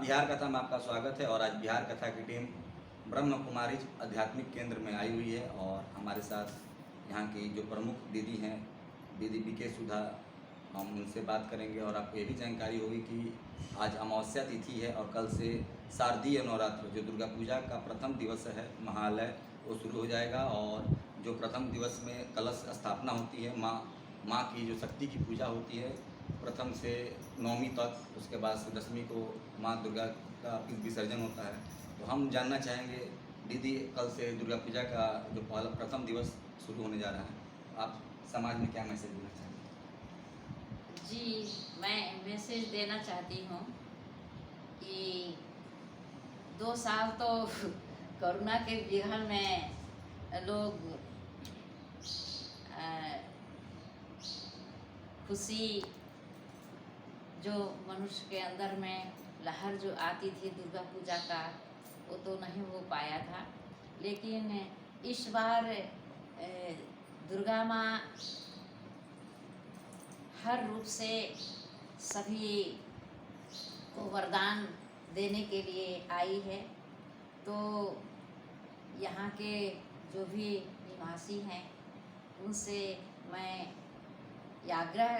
बिहार कथा में आपका स्वागत है। और आज बिहार कथा की टीम ब्रह्म कुमारी आध्यात्मिक केंद्र में आई हुई है और हमारे साथ यहाँ की जो प्रमुख दीदी हैं, दीदी बीके सुधा, हम उनसे बात करेंगे और आपको ये भी जानकारी होगी कि आज अमावस्या तिथि है और कल से शारदीय नवरात्र जो दुर्गा पूजा का प्रथम दिवस है महालय वो शुरू हो जाएगा। और जो प्रथम दिवस में कलश स्थापना होती है, माँ की जो शक्ति की पूजा होती है प्रथम से नौवीं तक, उसके बाद से दसवीं को माँ दुर्गा का विसर्जन होता है। तो हम जानना चाहेंगे दीदी, कल से दुर्गा पूजा का जो प्रथम दिवस शुरू होने जा रहा है, आप समाज में क्या मैसेज देना चाहेंगे? जी, मैं मैसेज देना चाहती हूँ कि 2 साल तो कोरोना के विघ्न में लोग खुशी जो मनुष्य के अंदर में लहर जो आती थी दुर्गा पूजा का, वो तो नहीं हो पाया था। लेकिन इस बार दुर्गा माँ हर रूप से सभी को वरदान देने के लिए आई है। तो यहाँ के जो भी निवासी हैं उनसे मैं आग्रह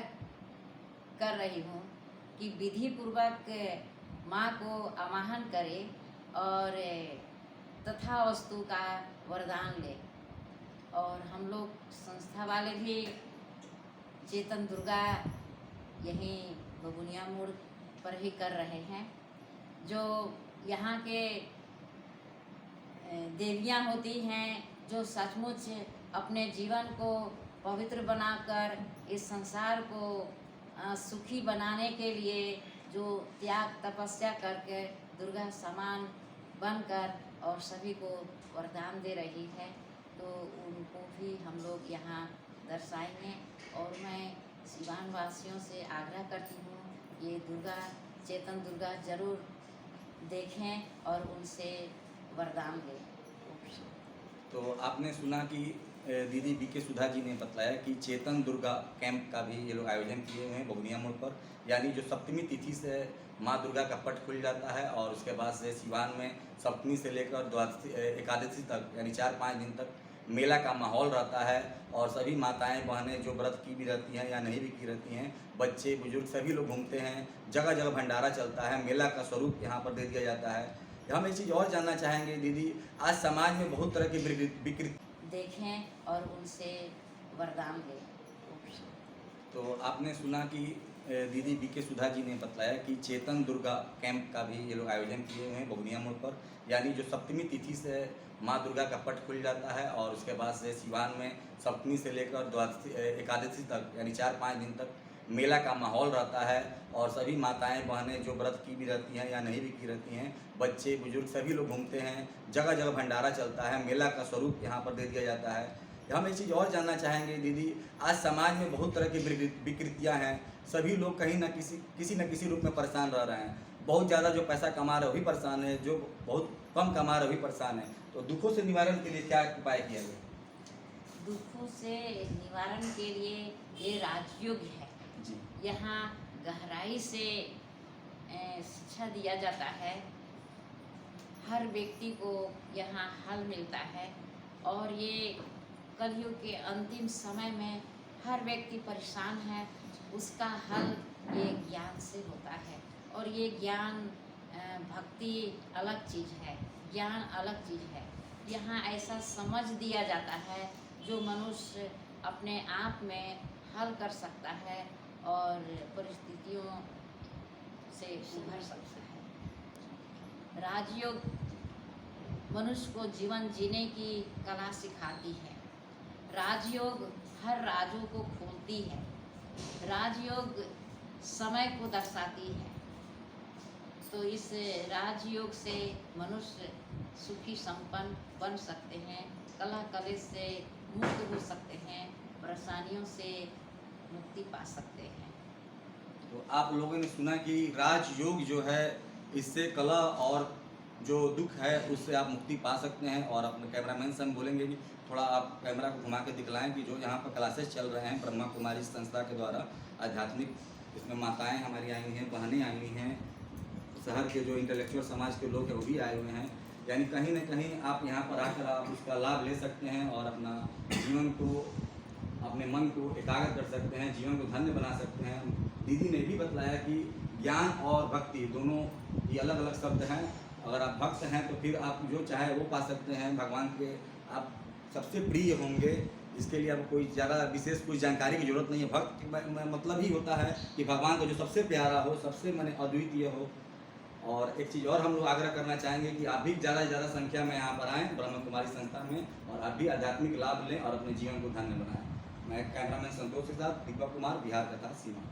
कर रही हूँ कि विधि पूर्वक माँ को आवाहन करें और तथा वस्तु का वरदान ले। और हम लोग संस्था वाले भी चेतन दुर्गा यहीं बबुनिया मोड़ पर ही कर रहे हैं। जो यहाँ के देवियाँ होती हैं जो सचमुच अपने जीवन को पवित्र बनाकर इस संसार को सुखी बनाने के लिए जो त्याग तपस्या करके दुर्गा समान बनकर और सभी को वरदान दे रही है, तो उनको भी हम लोग यहाँ दर्शाएंगे। और मैं सिवान वासियों से आग्रह करती हूँ ये दुर्गा चेतन दुर्गा जरूर देखें और उनसे वरदान लें। तो आपने सुना कि दीदी बीके सुधा जी ने बताया कि चेतन दुर्गा कैंप का भी ये लोग आयोजन किए हुए हैं बगुनिया मोड़ पर। यानी जो सप्तमी तिथि से माँ दुर्गा का पट खुल जाता है और उसके बाद से सिवान में सप्तमी से लेकर द्वादशी एकादशी तक यानी 4-5 दिन तक मेला का माहौल रहता है। और सभी माताएं बहनें जो व्रत की भी रहती हैं या नहीं भी की रहती हैं, बच्चे बुजुर्ग सभी लोग घूमते हैं। जगह जगह भंडारा चलता है, मेला का स्वरूप यहाँ पर दे दिया जाता है। हम एक चीज़ और जानना चाहेंगे दीदी, आज समाज में बहुत तरह की विकृति देखें और उनसे वरदान लें। तो आपने सुना कि दीदी बीके सुधा जी ने बताया कि चेतन दुर्गा कैंप का भी ये लोग आयोजन किए हुए हैं बगुनिया मोड़ पर। यानी जो सप्तमी तिथि से माँ दुर्गा का पट खुल जाता है और उसके बाद से सिवान में सप्तमी से लेकर द्वादशी एकादशी तक यानी 4-5 दिन तक मेला का माहौल रहता है। और सभी माताएं बहनें जो व्रत की भी रहती हैं या नहीं भी की रहती हैं, बच्चे बुजुर्ग सभी लोग घूमते हैं। जगह जगह भंडारा चलता है, मेला का स्वरूप यहाँ पर दे दिया जाता है। हम एक चीज़ और जानना चाहेंगे दीदी, आज समाज में बहुत तरह की विकृतियाँ हैं। सभी लोग कहीं ना किसी न किसी रूप में परेशान रह रहे हैं। बहुत ज़्यादा जो पैसा कमा रहे वही परेशान है, जो बहुत कम कमा रहे वही परेशान है। तो दुखों से निवारण के लिए क्या उपाय किया जाए? दुखों से निवारण के लिए ये राजयोग है जी। यहाँ गहराई से शिक्षा दिया जाता है। हर व्यक्ति को यहाँ हल मिलता है। और ये कलयुग के अंतिम समय में हर व्यक्ति परेशान है, उसका हल ये ज्ञान से होता है। और ये ज्ञान भक्ति अलग चीज़ है, ज्ञान अलग चीज़ है। यहाँ ऐसा समझ दिया जाता है जो मनुष्य अपने आप में हल कर सकता है और परिस्थितियों से उभर सकता है। राजयोग मनुष्य को जीवन जीने की कला सिखाती है। राजयोग हर राजों को खोलती है। राजयोग समय को दर्शाती है। तो इस राजयोग से मनुष्य सुखी संपन्न बन सकते हैं, कलह कलेश से मुक्त हो सकते हैं, परेशानियों से मुक्ति पा सकते हैं। तो आप लोगों ने सुना कि राजयोग जो है, इससे कलह और जो दुख है उससे आप मुक्ति पा सकते हैं। और अपने कैमरामैन से हम बोलेंगे कि थोड़ा आप कैमरा को घुमा के दिखलाएं कि जो यहाँ पर क्लासेस चल रहे हैं ब्रह्मा कुमारी संस्था के द्वारा आध्यात्मिक, इसमें माताएं हमारी आई हुई हैं, बहनें आई हुई हैं, शहर के जो इंटेलेक्चुअल समाज के लोग हैं वो भी आए हुए हैं। यानी कहीं ना कहीं आप यहाँ पर आकर आप उसका लाभ ले सकते हैं और अपना जीवन को, अपने मन को एकाग्र कर सकते हैं, जीवन को धन्य बना सकते हैं। दीदी ने भी बतलाया कि ज्ञान और भक्ति दोनों ये अलग अलग शब्द हैं। अगर आप भक्त हैं तो फिर आप जो चाहे वो पा सकते हैं, भगवान के आप सबसे प्रिय होंगे। इसके लिए आपको कोई ज़्यादा विशेष कोई जानकारी की जरूरत नहीं है। भक्त मतलब ही होता है कि भगवान को जो सबसे प्यारा हो, सबसे माने अद्वितीय हो। और एक चीज़ और हम लोग आग्रह करना चाहेंगे कि आप भी ज़्यादा से ज़्यादा संख्या में यहाँ पर आएँ ब्रह्म कुमारी संस्था में, और आप भी आध्यात्मिक लाभ लें और अपने जीवन को धन्य बनाएं। मैं कैमरामैन संतोष के साथ दीपक कुमार, बिहार कथा सीमा।